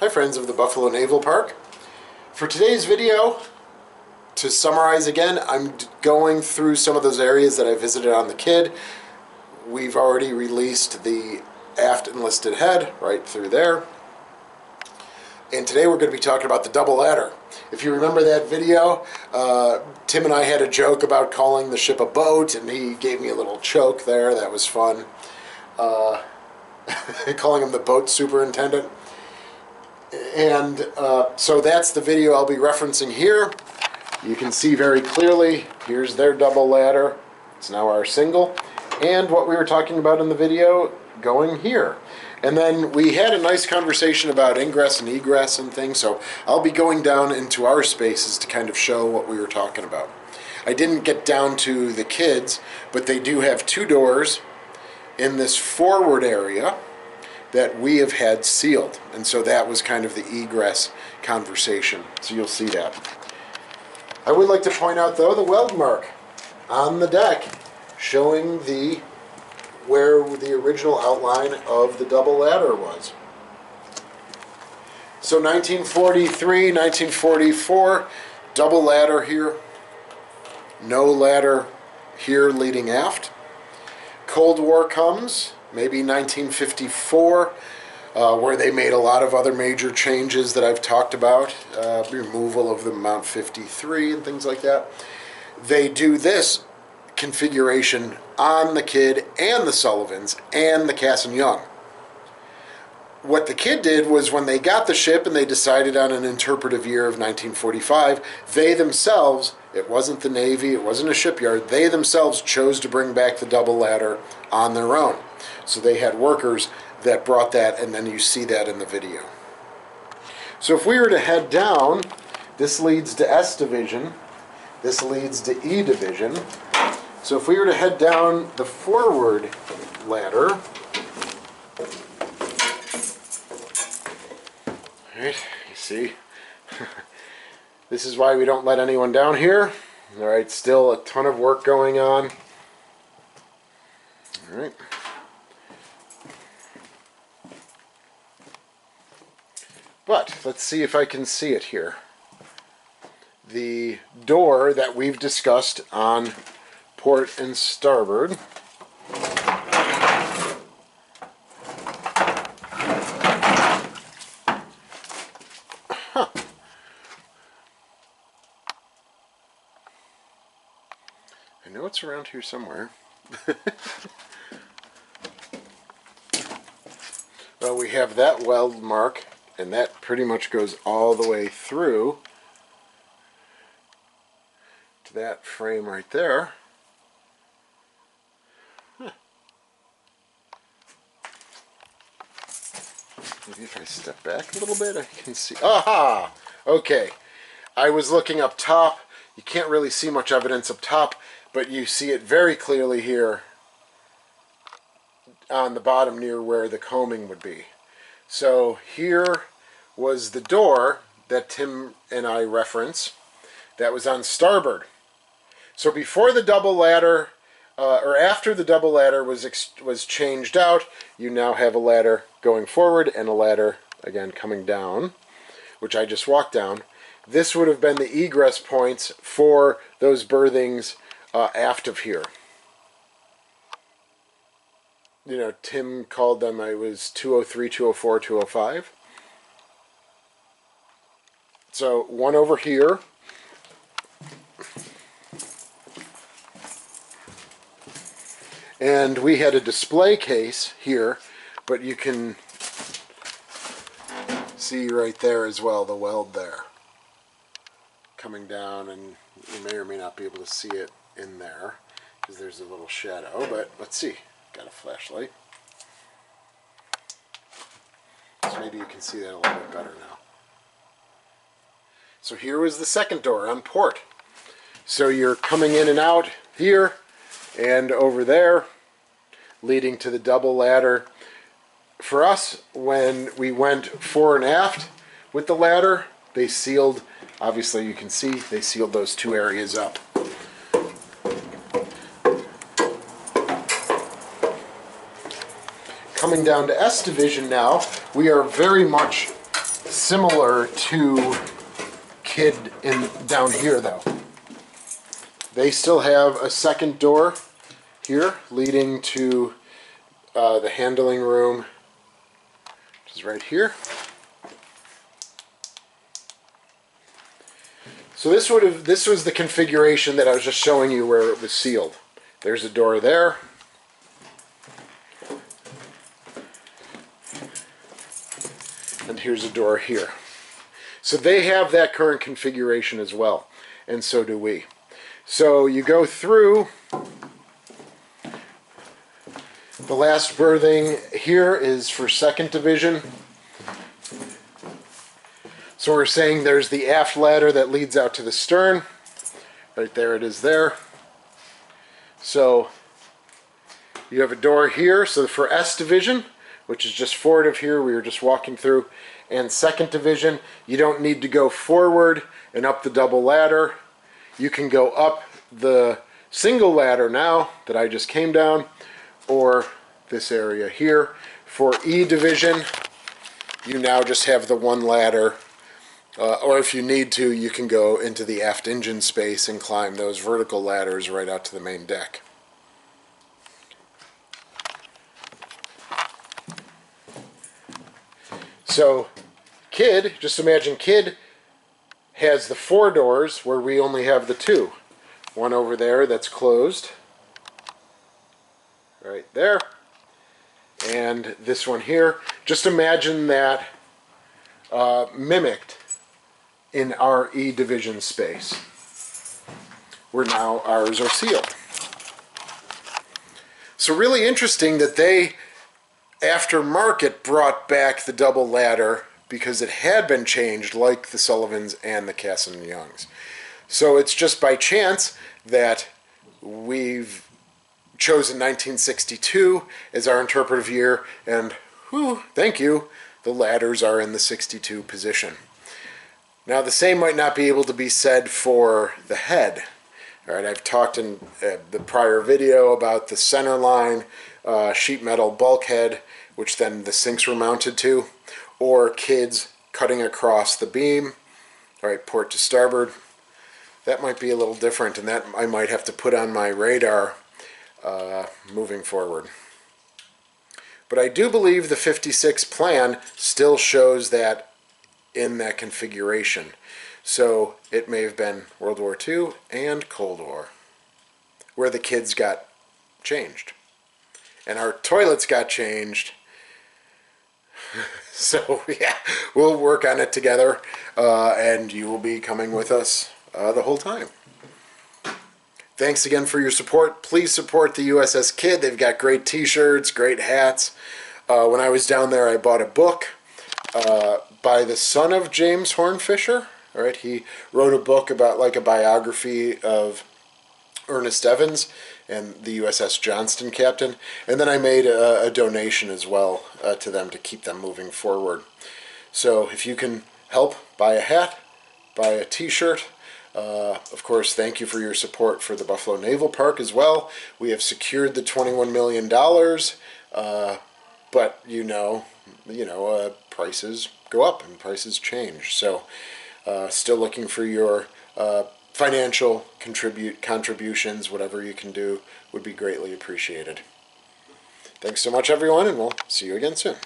Hi friends of the Buffalo Naval Park. For today's video, to summarize again, I'm going through some of those areas that I visited on the Kid. We've already released the aft enlisted head right through there. And today we're going to be talking about the double ladder. If you remember that video, Tim and I had a joke about calling the ship a boat, and he gave me a little choke there. That was fun. Calling him the boat superintendent. And so that's the video I'll be referencing here. You can see very clearly, here's their double ladder. It's now our single. And what we were talking about in the video going here. And then we had a nice conversation about ingress and egress and things, so I'll be going down into our spaces to kind of show what we were talking about. I didn't get down to the Kids, but they do have two doors in this forward area that we have had sealed, and so that was kind of the egress conversation, so you'll see that. I would like to point out though the weld mark on the deck showing where the original outline of the double ladder was. So 1943, 1944, double ladder here, no ladder here leading aft. Cold War comes, maybe 1954, where they made a lot of other major changes that I've talked about, removal of the Mount 53 and things like that. They do this configuration on the Kid and the Sullivans and the Cass and Young. What the Kid did was when they got the ship and they decided on an interpretive year of 1945, they themselves, it wasn't the Navy, it wasn't a shipyard, they themselves chose to bring back the double ladder on their own. So they had workers that brought that, and then you see that in the video. So if we were to head down, this leads to S Division, this leads to E Division. So if we were to head down the forward ladder, alright, you see, this is why we don't let anyone down here. Alright, still a ton of work going on. Alright. But let's see if I can see it here. The door that we've discussed on port and starboard. Huh. I know it's around here somewhere. Well, we have that weld mark, and that pretty much goes all the way through to that frame right there. Huh. Maybe if I step back a little bit, I can see. Aha! Okay. I was looking up top. You can't really see much evidence up top, but you see it very clearly here on the bottom near where the combing would be. So here was the door that Tim and I reference that was on starboard. So before the double ladder, or after the double ladder was changed out, you now have a ladder going forward and a ladder again coming down, which I just walked down. This would have been the egress points for those berthings aft of here. You know, Tim called them, it was 203, 204, 205. So one over here. And we had a display case here, but you can see right there as well the weld there coming down, and you may or may not be able to see it in there because there's a little shadow, but let's see. Got a flashlight. So maybe you can see that a little bit better now. So here was the second door on port. So you're coming in and out here and over there, leading to the double ladder. For us, when we went fore and aft with the ladder, they sealed, obviously you can see, they sealed those two areas up. Coming down to S Division now, we are very much similar to Kid down here though. They still have a second door here leading to the handling room, which is right here. So this was the configuration that I was just showing you where it was sealed. There's a door there. And here's a door here. So they have that current configuration as well, and so do we. So you go through. The last berthing here is for 2nd Division. So we're saying there's the aft ladder that leads out to the stern. Right there it is there. So you have a door here. So for S Division, which is just forward of here, we were just walking through, and 2nd Division, you don't need to go forward and up the double ladder. You can go up the single ladder now that I just came down, or this area here. For E Division, you now just have the one ladder, or if you need to, you can go into the aft engine space and climb those vertical ladders right out to the main deck. So Kid, just imagine Kid has the 4 doors where we only have the 2. One over there that's closed, right there, and this one here. Just imagine that mimicked in our E Division space, where now ours are sealed. So really interesting that they, after market, brought back the double ladder because it had been changed, like the Sullivans and the Casson & Youngs. So it's just by chance that we've chosen 1962 as our interpretive year, and whew, thank you, the ladders are in the 62 position. Now the same might not be able to be said for the head. All right, I've talked in the prior video about the centerline sheet metal bulkhead, which then the sinks were mounted to, or Kids cutting across the beam, all right, port to starboard. That might be a little different, and that I might have to put on my radar moving forward. But I do believe the 56 plan still shows that in that configuration. So it may have been World War II and Cold War, where the Kids got changed. And our toilets got changed. So yeah, we'll work on it together, and you will be coming with us the whole time. Thanks again for your support. Please support the USS Kid. They've got great t-shirts, great hats. When I was down there, I bought a book by the son of James Horn Fisher. All right, he wrote a book about like a biography of Ernest Evans and the USS Johnston captain, and then I made a donation as well to them to keep them moving forward. So if you can help, buy a hat, buy a t-shirt. Of course, thank you for your support for the Buffalo Naval Park as well. We have secured the $21 million, but prices go up and prices change. So still looking for your financial contributions. Whatever you can do would be greatly appreciated. Thanks so much, everyone, and we'll see you again soon.